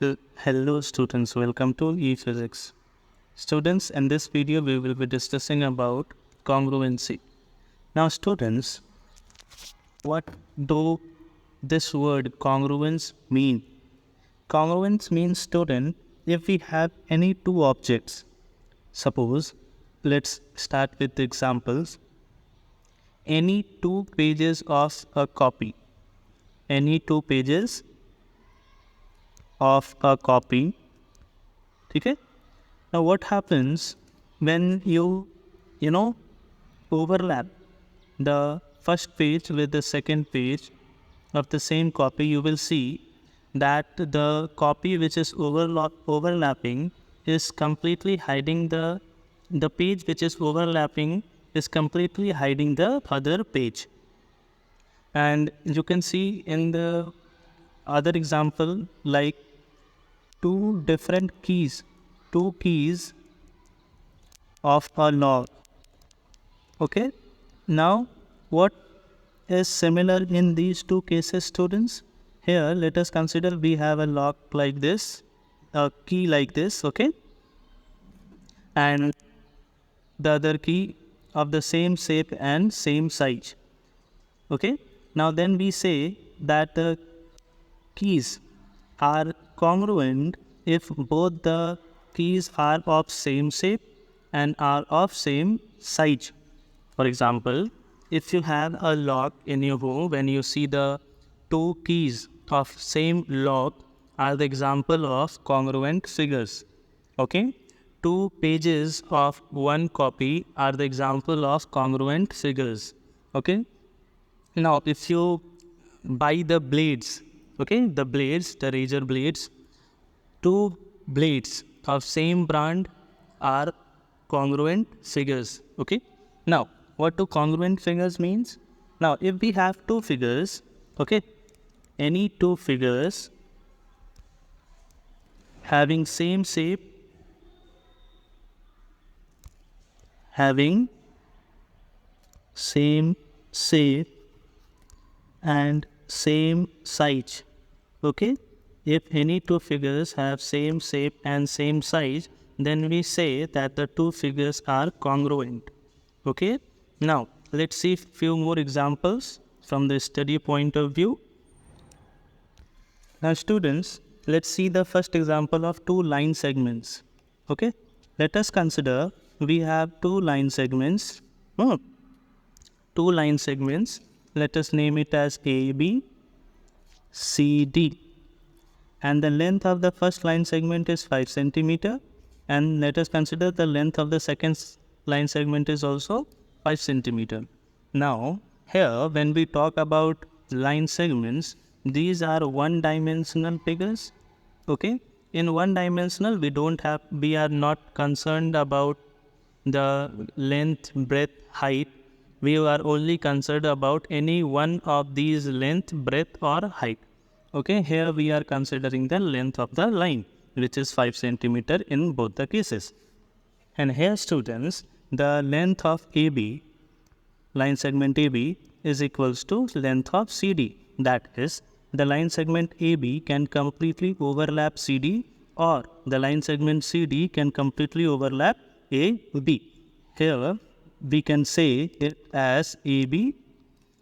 Hello students, welcome to ePhysics. Students, in this video we will be discussing about congruency. Now students, what do this word congruence mean? Congruence means student, if we have any two objects, suppose, let's start with the examples, any two pages of a copy, any two pages of a copy, okay? Now what happens when you know, overlap the first page with the second page of the same copy, you will see that the copy which is overlapping is completely hiding the page which is overlapping is completely hiding the other page. And you can see in the other example like two keys of a log. Okay, now what is similar in these two cases, students? Here let us consider we have a lock like this, a key like this, okay, and the other key of the same shape and same size. Okay, now then we say that the keys are congruent if both the keys are of same shape and are of same size. For example, if you have a lock in your home, when you see the two keys of same lock are the example of congruent figures. Okay, two pages of one copy are the example of congruent figures. Okay, now if you buy the blades, okay, the razor blades, two blades of same brand are congruent figures. Okay, now what do congruent figures means? Now if we have two figures, okay, any two figures having same shape, having same shape and same size, okay, if any two figures have same shape and same size, then we say that the two figures are congruent. Okay, now let's see few more examples from the study point of view. Now students, let's see the first example of two line segments. Okay, let us consider we have two line segments. Let us name it as AB, CD, and the length of the first line segment is 5 centimeter, and let us consider the length of the second line segment is also 5 centimeter. Now here when we talk about line segments, these are one dimensional figures. Okay, in one dimensional we are not concerned about the length, breadth, height. We are only concerned about any one of these length, breadth or height. Okay, here we are considering the length of the line, which is 5 centimeter in both the cases. And here students, the length of AB, line segment AB, is equals to length of CD. That is, the line segment AB can completely overlap CD, or the line segment CD can completely overlap AB. Here we can say it as AB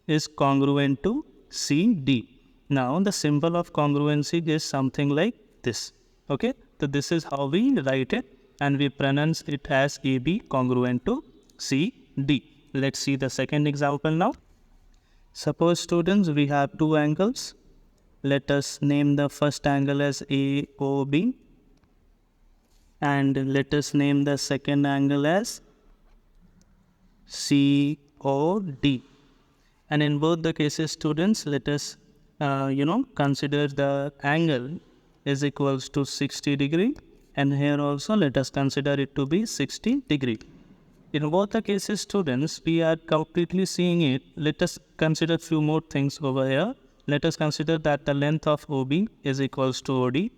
is congruent to CD. Now the symbol of congruency is something like this. Okay, so this is how we write it, and we pronounce it as AB congruent to CD. Let's see the second example now. Suppose students, we have two angles. Let us name the first angle as AOB, and let us name the second angle as COD. And in both the cases, students, let us consider the angle is equals to 60 degree, and here also let us consider it to be 60 degree. In both the cases, students, we are completely seeing it. Let us consider few more things over here. Let us consider that the length of OB is equals to OD,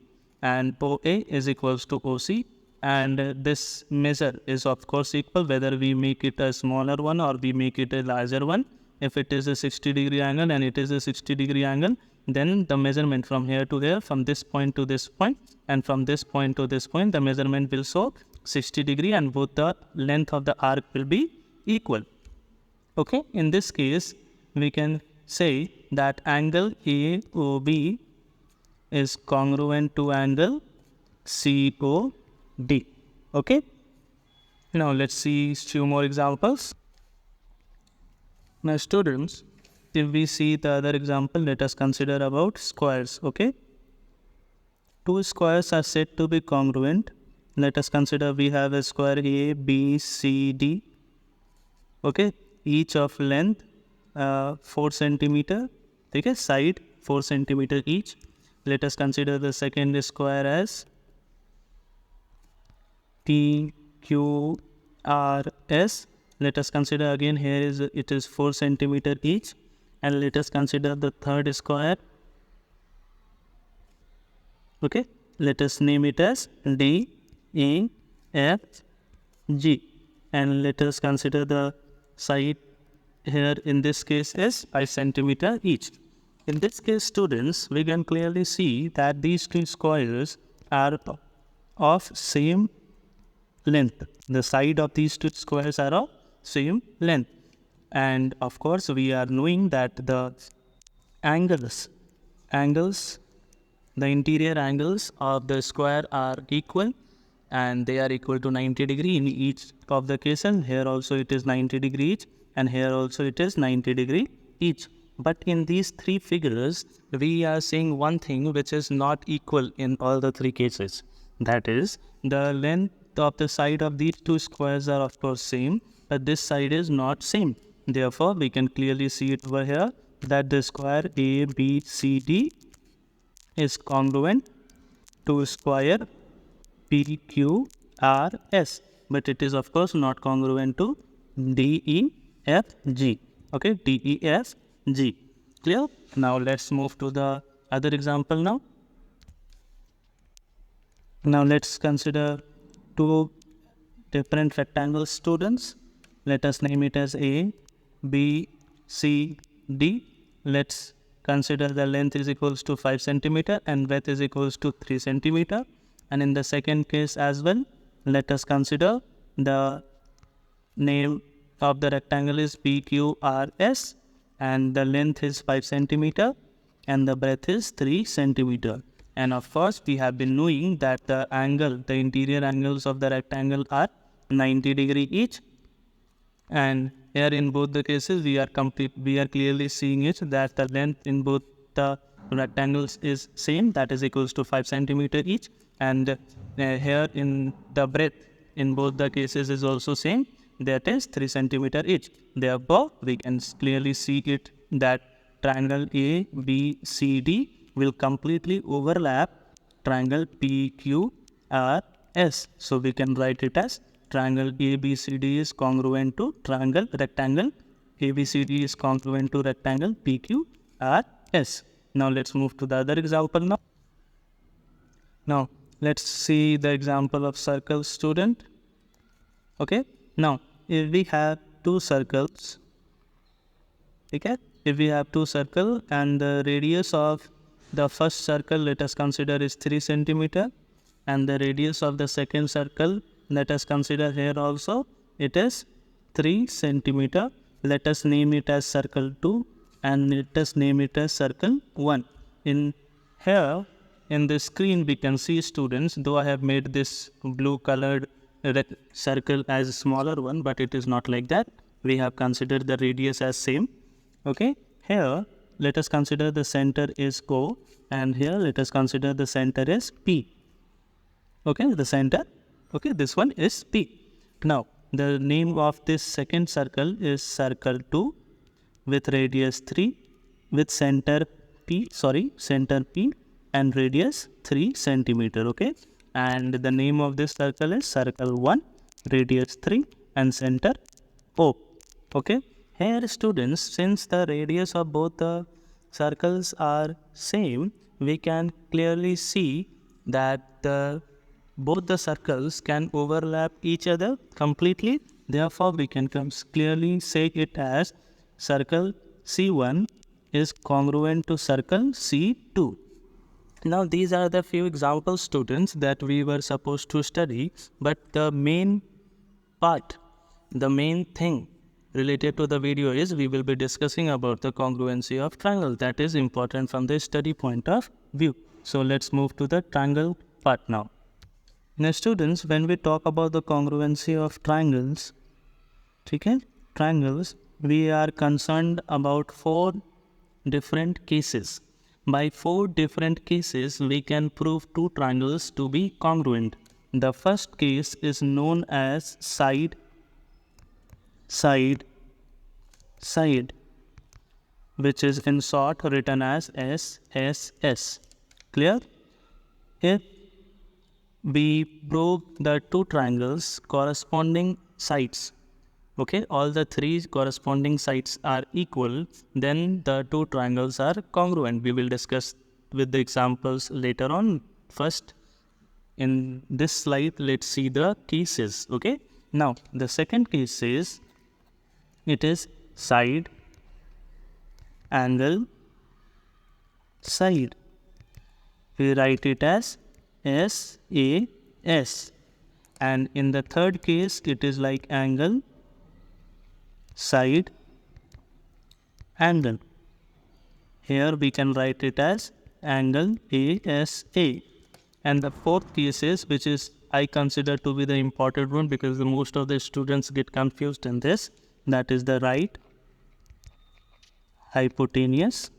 and OA is equals to OC, and this measure is of course equal whether we make it a smaller one or we make it a larger one. If it is a 60 degree angle and it is a 60 degree angle, then the measurement from here to here, from this point to this point, and from this point to this point, the measurement will show 60 degree, and both the length of the arc will be equal. Okay, in this case, we can say that angle AOB is congruent to angle COD. Okay, now let's see few more examples. Now students, if we see the other example, let us consider about squares. Okay, two squares are said to be congruent. Let us consider we have a square A, B, C, D. Okay, each of length 4 centimeter. Okay, side 4 centimeter each. Let us consider the second square as P, Q, R, S. Let us consider again here it is 4 centimeter each, and let us consider the third square. Okay, let us name it as D, E, F, G, and let us consider the side here in this case is 5 centimeter each. In this case, students, we can clearly see that these two squares are of same length. The side of these two squares are of same length, and of course we are knowing that the angles, the interior angles of the square are equal, and they are equal to 90 degree in each of the cases. Here also it is 90 degree each, and here also it is 90 degree each. But in these three figures, we are seeing one thing which is not equal in all the three cases. That is, the length of the side of these two squares are of course same, but this side is not same. Therefore, we can clearly see it over here that the square ABCD is congruent to square PQRS, but it is of course not congruent to DEFG. Okay, DEFG. Clear? Now let's move to the other example now. Now let's consider two different rectangles, students. Let us name it as A, B, C, D. Let's consider the length is equals to 5 centimeter and breadth is equals to 3 centimeter. And in the second case as well, let us consider the name of the rectangle is PQRS, and the length is 5 centimeter and the breadth is 3 centimeter. And of course, we have been knowing that the interior angles of the rectangle are 90 degree each. And here in both the cases, we are clearly seeing it that the length in both the rectangles is same, that is equals to 5 centimeter each. And here in the breadth in both the cases is also same, that is 3 centimeter each. Therefore, we can clearly see it that triangle ABCD will completely overlap triangle PQRS. So we can write it as triangle ABCD is congruent to rectangle ABCD is congruent to rectangle PQRS. Now let's move to the other example now. Now let's see the example of circle, student. Okay. Now if we have two circles, okay, if we have two circles and the radius of the first circle, let us consider is 3 centimeter, and the radius of the second circle, let us consider here also it is 3 centimeter. Let us name it as circle 2 and let us name it as circle 1. In here in the screen we can see, students, though I have made this blue colored circle as a smaller one, but it is not like that. We have considered the radius as same. Okay, here let us consider the center is O, and here let us consider the center is P. Okay, the center, okay, this one is P. Now the name of this second circle is circle 2 with radius 3 with center P and radius 3 centimeter. Okay, and the name of this circle is circle 1, radius 3 and center O. Okay, here students, since the radius of both the circles are same, we can clearly see that both the circles can overlap each other completely. Therefore, we can clearly say it as circle C1 is congruent to circle C2. Now these are the few example students that we were supposed to study, but the main part, the main thing related to the video is we will be discussing about the congruency of triangle. That is important from the study point of view. So let's move to the triangle part now. Now students, when we talk about the congruency of triangles, we are concerned about 4 different cases. By 4 different cases, we can prove 2 triangles to be congruent. The first case is known as side, which is in short written as SSS. Clear? If we prove the 2 triangles corresponding sides, okay, all the 3 corresponding sides are equal, then the 2 triangles are congruent. We will discuss with the examples later on. First, in this slide, let's see the cases, okay. Now, the second case is, it is side, angle, side. We write it as SAS. And in the third case, it is like angle, side, angle. Here we can write it as angle ASA. And the fourth case is, which is I consider to be the important one because most of the students get confused in this, that is the right hypotenuse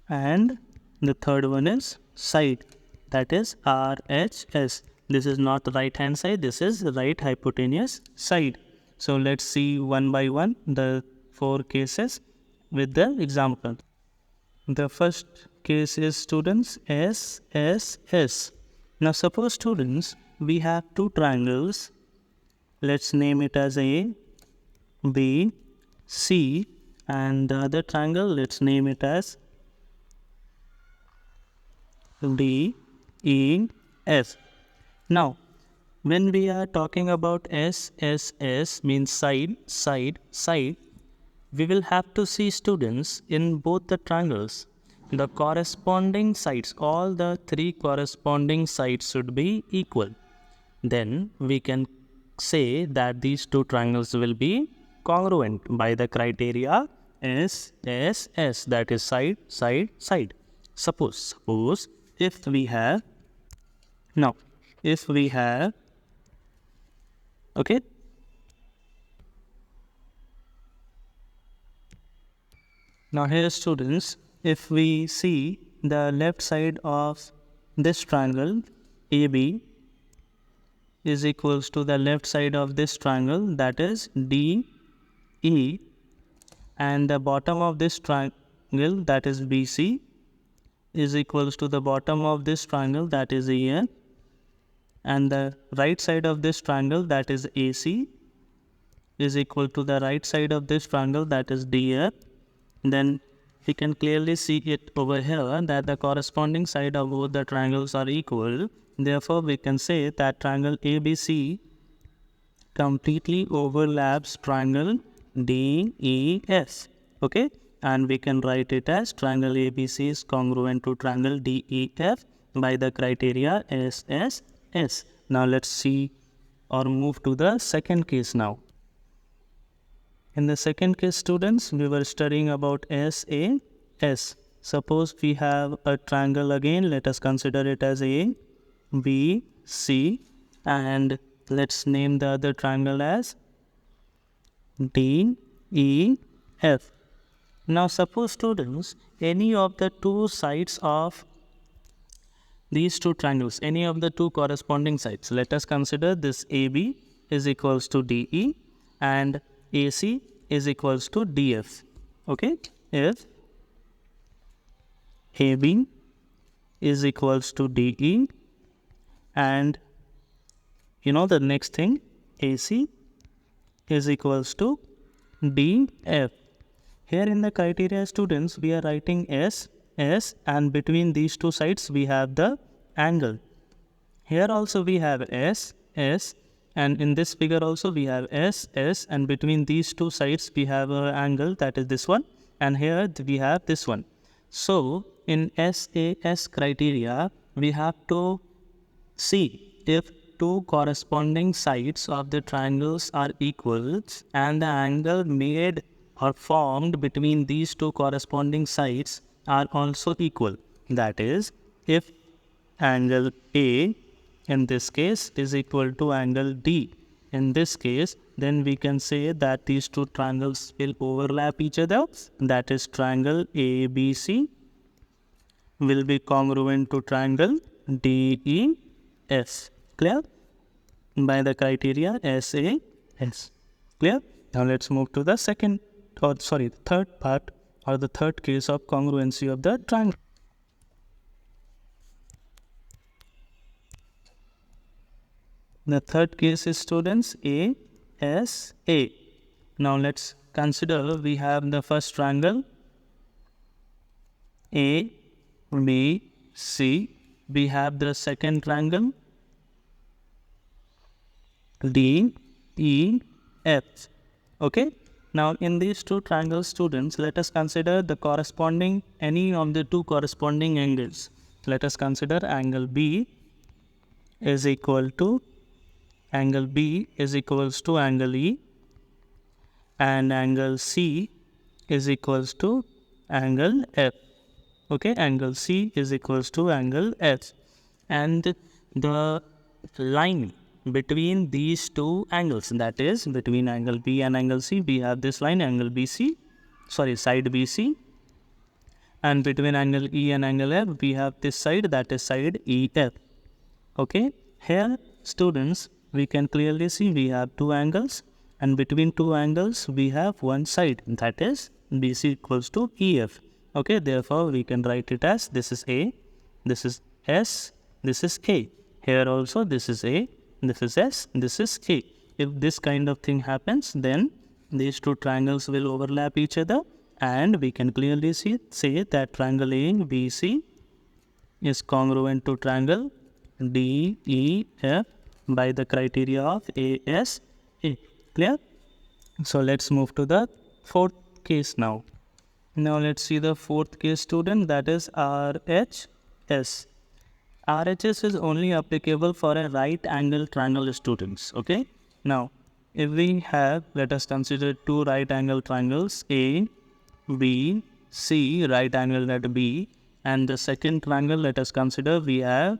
and the third one is side, that is RHS. This is not the right hand side, this is right hypotenuse side. So let's see one by one the 4 cases with the example. The first case is students SSS. Now suppose students, we have 2 triangles. Let's name it as A, B, C, and the other triangle, let's name it as D, E, F. Now, when we are talking about SSS means side, we will have to see students in both the triangles. The corresponding sides, all the 3 corresponding sides should be equal. Then we can say that these 2 triangles will be congruent by the criteria SSS, that is side. Suppose if we have, okay, now here students, if we see the left side of this triangle AB is equals to the left side of this triangle, that is DE, and the bottom of this triangle, that is BC, is equals to the bottom of this triangle, that is EN, and the right side of this triangle, that is AC, is equal to the right side of this triangle, that is DF. Then we can clearly see it over here that the corresponding side of both the triangles are equal. Therefore, we can say that triangle ABC completely overlaps triangle DEF. Okay, and we can write it as triangle ABC is congruent to triangle DEF by the criteria SSS. Now let's see or move to the second case now. In the second case students, we were studying about SAS. Suppose we have a triangle again, let us consider it as A, B, C, and let's name the other triangle as D, E, F. Now suppose students, any of the 2 sides of these 2 triangles, any of the 2 corresponding sides, let us consider this AB is equals to DE and AC is equals to DF. Okay, if AB is equals to DE and the next thing AC is equals to DF. Here in the criteria students, we are writing S, and between these 2 sides we have the angle. Here also we have S, And in this figure also we have S, S, and between these two sides we have an angle, that is this one, and here we have this one. So in SAS criteria, we have to see if two corresponding sides of the triangles are equal and the angle made or formed between these two corresponding sides are also equal. That is, if angle A in this case is equal to angle D in this case, then we can say that these two triangles will overlap each other. That is, triangle ABC will be congruent to triangle DES. Clear? By the criteria SAS. Clear? Now let's move to the third part, or the third case of congruency of the triangle. The third case is, students, ASA. Now let's consider we have the first triangle A, B, C. We have the second triangle D, E, F. Okay. Now in these two triangles, students, let us consider the corresponding, any of the two corresponding angles. Let us consider angle B is equal to angle angle E, and angle C is equals to angle F. Okay, angle C is equals to angle F. And the line between these two angles, that is between angle B and angle C, we have this line, angle side BC. And between angle E and angle F, we have this side, that is side EF. Okay, here, students, we can clearly see we have two angles, and between two angles we have one side, that is BC equals to EF. Okay, therefore we can write it as, this is A, this is S, this is K. Here also this is A, this is S, this is K. If this kind of thing happens, then these two triangles will overlap each other, and we can clearly say that triangle ABC is congruent to triangle DEF by the criteria of ASA. Clear? So let's move to the fourth case now. Now let's see the fourth case, student, that is RHS. RHS is only applicable for a right angle triangle, students. Okay. Now, if we have, let us consider two right angle triangles, A, B, C, right angle at B, and the second triangle, let us consider we have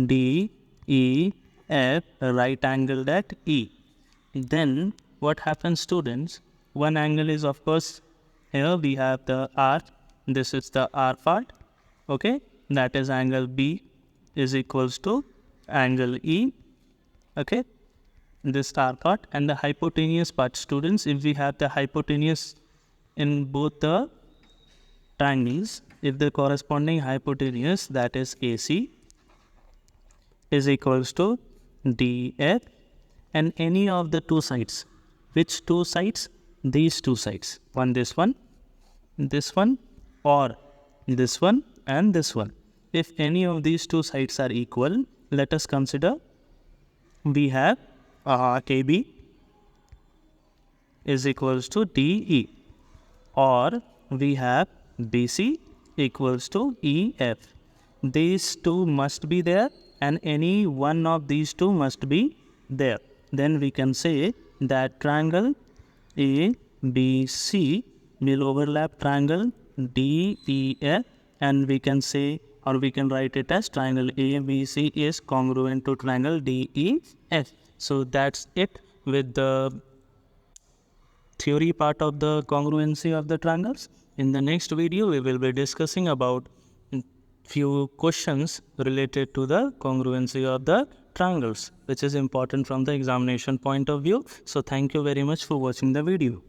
D, E, F, right angle at E. Then what happens, students? One angle is, of course, here we have the R, this is the R part, okay, that is angle B is equals to angle E, okay, this R part. And the hypotenuse part, students, if we have the hypotenuse in both the triangles, if the corresponding hypotenuse, that is AC, is equals to DF, and any of the two sides. Which two sides? These two sides. This one, or this one and this one. If any of these two sides are equal, let us consider we have KB is equals to DE, or we have BC equals to EF. These two must be there, and any one of these two must be there. Then we can say that triangle ABC will overlap triangle DEF, and we can say, or we can write it as triangle ABC is congruent to triangle DEF. So that's it with the theory part of the congruency of the triangles. In the next video, we will be discussing about few questions related to the congruency of the triangles, which is important from the examination point of view. So thank you very much for watching the video.